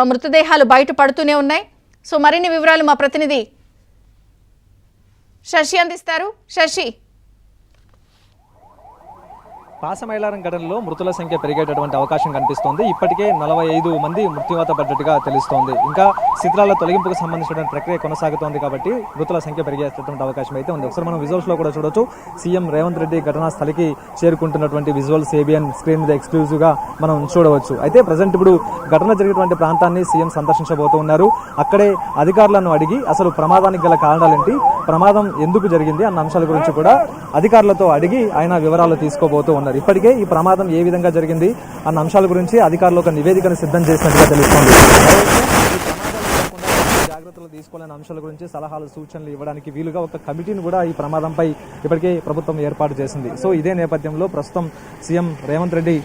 మృతదేహాలు బయటపడుతూనే ఉన్నాయి. సో మరిన్ని వివరాలు మా ప్రతినిధి శశి అందిస్తారు. శశి, పాసమైలారం ఘటనలో మృతుల సంఖ్య పెరిగేటటువంటి అవకాశం కనిపిస్తోంది. ఇప్పటికే 45 మంది మృత్యువాత పడ్డట్టుగా తెలుస్తోంది. ఇంకా శిథిలాల తొలగింపుకు సంబంధించిన ప్రక్రియ కొనసాగుతోంది కాబట్టి మృతుల సంఖ్య పెరిగేటటువంటి అవకాశం అయితే ఉంది. ఒకసారి మనం విజువల్స్ లో కూడా చూడొచ్చు. సీఎం రేవంత్ రెడ్డి ఘటనా స్థలికి చేరుకుంటున్నటువంటి విజువల్స్ ఏబిఎన్ స్క్రీన్ మీద ఎక్స్క్లూజివ్ గా మనం చూడవచ్చు. అయితే ప్రజెంట్ ఇప్పుడు ఘటన జరిగినటువంటి ప్రాంతాన్ని సీఎం సందర్శించబోతూ ఉన్నారు. అక్కడే అధికారులను అడిగి అసలు ప్రమాదానికి గల కారణాలేంటి, ప్రమాదం ఎందుకు జరిగింది అన్న అంశాల గురించి కూడా అధికారులతో అడిగి ఆయన వివరాలు తీసుకోబోతూ ఉన్నారు. ఇప్పటికే ఈ ప్రమాదం ఏ విధంగా జరిగింది అన్న అంశాల గురించి అధికారులు ఒక నివేదికను సిద్ధం చేసినట్టుగా తెలుస్తోంది. జాగ్రత్తలు తీసుకోవాలనే అంశాల గురించి సలహాలు సూచనలు ఇవ్వడానికి వీలుగా ఒక కమిటీని కూడా ఈ ప్రమాదంపై ఇప్పటికే ప్రభుత్వం ఏర్పాటు చేసింది. సో ఇదే నేపథ్యంలో ప్రస్తుతం సీఎం రేవంత్ రెడ్డి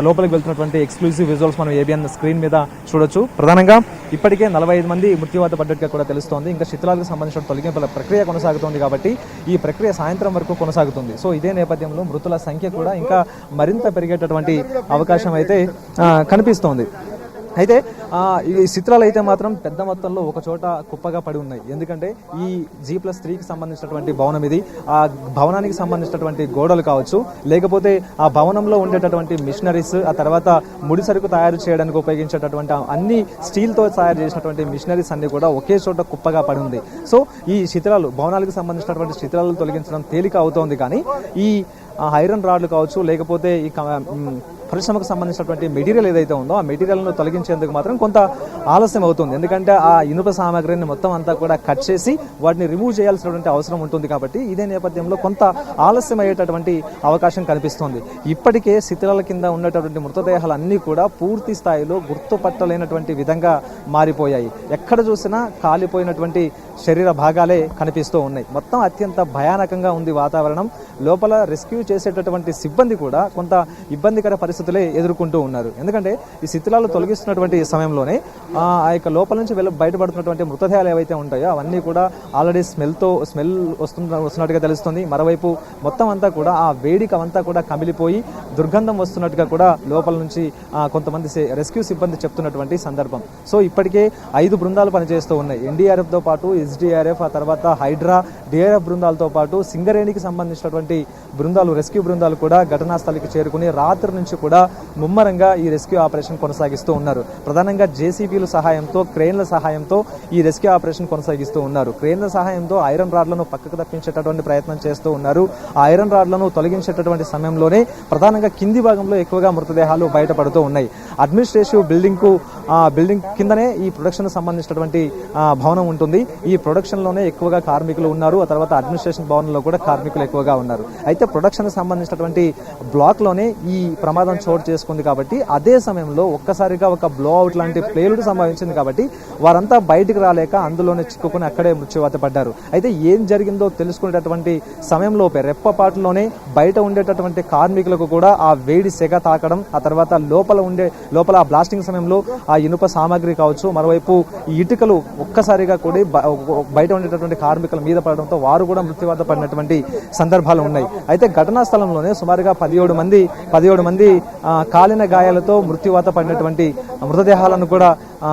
లోపలికి వెళ్తున్నటువంటి ఎక్స్క్లూజివ్ విజువల్స్ మనం ఏబిఎన్ స్క్రీన్ మీద చూడొచ్చు. ప్రధానంగా ఇప్పటికే 45 మంది మృత్యువాత పడ్డట్టుగా కూడా తెలుస్తోంది. ఇంకా శిథిలాలకు సంబంధించిన తొలగింపుల ప్రక్రియ కొనసాగుతోంది కాబట్టి ఈ ప్రక్రియ సాయంత్రం వరకు కొనసాగుతుంది. సో ఇదే నేపథ్యంలో మృతుల సంఖ్య కూడా ఇంకా మరింత పెరిగేటటువంటి అవకాశం అయితే కనిపిస్తోంది. అయితే ఈ శిథిలాలు అయితే మాత్రం పెద్ద మొత్తంలో ఒక చోట కుప్పగా పడి ఉన్నాయి. ఎందుకంటే ఈ G+3కి సంబంధించినటువంటి భవనం ఇది. ఆ భవనానికి సంబంధించినటువంటి గోడలు కావచ్చు, లేకపోతే ఆ భవనంలో ఉండేటటువంటి మిషనరీస్, ఆ తర్వాత ముడి సరుకు తయారు చేయడానికి ఉపయోగించేటటువంటి అన్ని స్టీల్తో తయారు చేసినటువంటి మిషనరీస్ అన్ని కూడా ఒకే చోట కుప్పగా పడి ఉంది. సో ఈ శిథిలాలు, భవనాలకు సంబంధించినటువంటి శిథిలాలు తొలగించడం తేలిక అవుతోంది. కానీ ఈ ఐరన్ రాడ్లు కావచ్చు, లేకపోతే ఈ పరిశ్రమకు సంబంధించినటువంటి మెటీరియల్ ఏదైతే ఉందో ఆ మెటీరియల్ను తొలగించేందుకు మాత్రం కొంత ఆలస్యం అవుతుంది. ఎందుకంటే ఆ ఇనుప సామాగ్రిని మొత్తం అంతా కూడా కట్ చేసి వాటిని రిమూవ్ చేయాల్సినటువంటి అవసరం ఉంటుంది. కాబట్టి ఇదే నేపథ్యంలో కొంత ఆలస్యం అయ్యేటటువంటి అవకాశం కనిపిస్తోంది. ఇప్పటికే శిథిలాల కింద ఉన్నటువంటి మృతదేహాలన్నీ కూడా పూర్తి స్థాయిలో గుర్తుపట్టలేనటువంటి విధంగా మారిపోయాయి. ఎక్కడ చూసినా కాలిపోయినటువంటి శరీర భాగాలే కనిపిస్తూ ఉన్నాయి. మొత్తం అత్యంత భయానకంగా ఉంది వాతావరణం. లోపల రెస్క్యూ చేసేటటువంటి సిబ్బంది కూడా కొంత ఇబ్బందికర పరిస్థితులే ఎదుర్కొంటూ ఉన్నారు. ఎందుకంటే ఈ శిథిలాలు తొలగిస్తున్నటువంటి సమయంలోనే ఆ యొక్క లోపల నుంచి బయటపడుతున్నటువంటి మృతదేహాలు ఏవైతే ఉంటాయో అవన్నీ కూడా ఆల్రెడీ స్మెల్ వస్తున్నట్టుగా తెలుస్తుంది. మరోవైపు మొత్తం అంతా కూడా ఆ వేడిక అంతా కూడా కమిలిపోయి దుర్గంధం వస్తున్నట్టుగా కూడా లోపల నుంచి కొంతమంది రెస్క్యూ సిబ్బంది చెప్తున్నటువంటి సందర్భం. సో ఇప్పటికే 5 బృందాలు పనిచేస్తూ ఉన్నాయి. ఎన్డీఆర్ఎఫ్తో పాటు ఎస్డీఆర్ఎఫ్, ఆ తర్వాత హైడ్రా, డిఆర్ఎఫ్ బృందాలతో పాటు సింగరేణికి సంబంధించినటువంటి బృందాలు, రెస్క్యూ బృందాలు కూడా ఘటనా స్థలికి చేరుకుని రాత్రి నుంచి కూడా ముమ్మరంగా ఈ రెస్క్యూ ఆపరేషన్ కొనసాగిస్తూ ఉన్నారు. ప్రధానంగా జేసీబీల సహాయంతో, క్రేన్ల సహాయంతో ఈ రెస్క్యూ ఆపరేషన్ కొనసాగిస్తూ ఉన్నారు. క్రేన్ల సహాయంతో ఐరన్ రాడ్లను పక్కకు తప్పించేటటువంటి ప్రయత్నం చేస్తూ ఉన్నారు. ఆ ఐరన్ రాడ్లను తొలగించేటటువంటి సమయంలోనే ప్రధానంగా కింది భాగంలో ఎక్కువగా మృతదేహాలు బయటపడుతూ ఉన్నాయి. అడ్మినిస్ట్రేటివ్ బిల్డింగ్ కిందనే ఈ ప్రొడక్షన్ సంబంధించినటువంటి భవనం ఉంటుంది. ఈ ప్రొడక్షన్ లోనే ఎక్కువగా కార్మికులు ఉన్నారు. ఆ తర్వాత అడ్మినిస్ట్రేషన్ భవనంలో కూడా కార్మికులు ఎక్కువగా ఉన్నారు. అయితే ప్రొడక్షన్ సంబంధించినటువంటి బ్లాక్ లోనే ఈ ప్రమాదం చోటు చేసుకుంది కాబట్టి అదే సమయంలో ఒక్కసారిగా ఒక బ్లో అవుట్ లాంటి ప్లేలుడు సంభవించింది కాబట్టి వారంతా బయటికి రాలేక అందులోనే చిక్కుకుని అక్కడే మృత్యువాత పడ్డారు. అయితే ఏం జరిగిందో తెలుసుకునేటటువంటి సమయంలోపే రెప్పపాటులోనే బయట ఉండేటటువంటి కార్మికులకు కూడా ఆ వేడి సెగ తాకడం, ఆ తర్వాత లోపల ఆ బ్లాస్టింగ్ సమయంలో ఆ ఇనుప సామాగ్రి కావచ్చు, మరోవైపు ఈ ఇటుకలు ఒక్కసారిగా కూడా బయట ఉండేటటువంటి కార్మికుల మీద పడడంతో వారు కూడా మృత్యువాత పడినటువంటి సందర్భాలు ఉన్నాయి. అయితే ఘటనా స్థలంలోనే సుమారుగా 17 మంది కాలిన గాయాలతో మృత్యువాత పడినటువంటి మృతదేహాలను కూడా